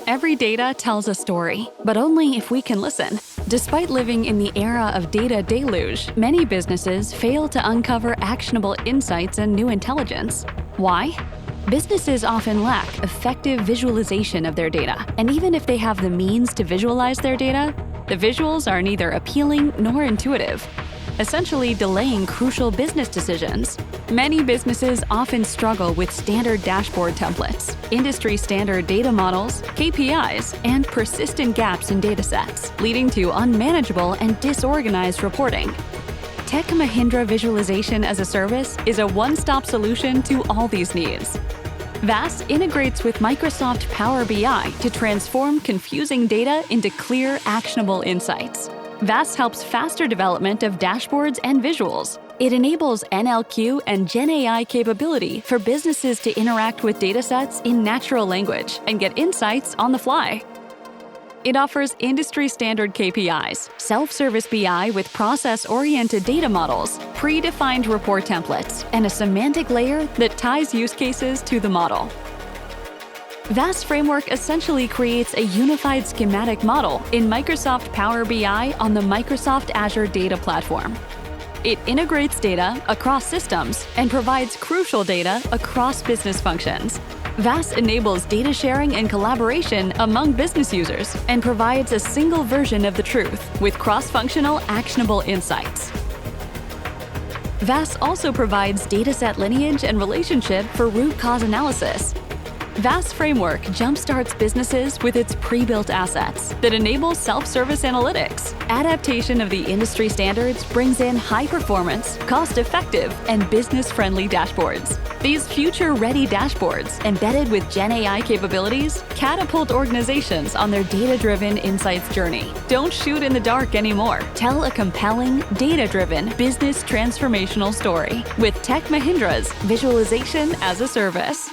Every data tells a story, but only if we can listen. Despite living in the era of data deluge, many businesses fail to uncover actionable insights and new intelligence. Why? Businesses often lack effective visualization of their data, and even if they have the means to visualize their data, the visuals are neither appealing nor intuitive, essentially delaying crucial business decisions. Many businesses often struggle with standard dashboard templates, industry-standard data models, KPIs, and persistent gaps in datasets, leading to unmanageable and disorganized reporting. Tech Mahindra Visualization as a Service is a one-stop solution to all these needs. VaaS integrates with Microsoft Power BI to transform confusing data into clear, actionable insights. VaaS helps faster development of dashboards and visuals. It enables NLQ and GenAI capability for businesses to interact with datasets in natural language and get insights on the fly. It offers industry-standard KPIs, self-service BI with process-oriented data models, predefined report templates, and a semantic layer that ties use cases to the model. VaaS Framework essentially creates a unified schematic model in Microsoft Power BI on the Microsoft Azure Data Platform. It integrates data across systems and provides crucial data across business functions. VaaS enables data sharing and collaboration among business users and provides a single version of the truth with cross-functional, actionable insights. VaaS also provides dataset lineage and relationship for root cause analysis. VaaS Framework jumpstarts businesses with its pre-built assets that enable self-service analytics. Adaptation of the industry standards brings in high-performance, cost-effective, and business-friendly dashboards. These future-ready dashboards, embedded with GenAI capabilities, catapult organizations on their data-driven insights journey. Don't shoot in the dark anymore. Tell a compelling, data-driven business transformational story with Tech Mahindra's Visualization as a Service.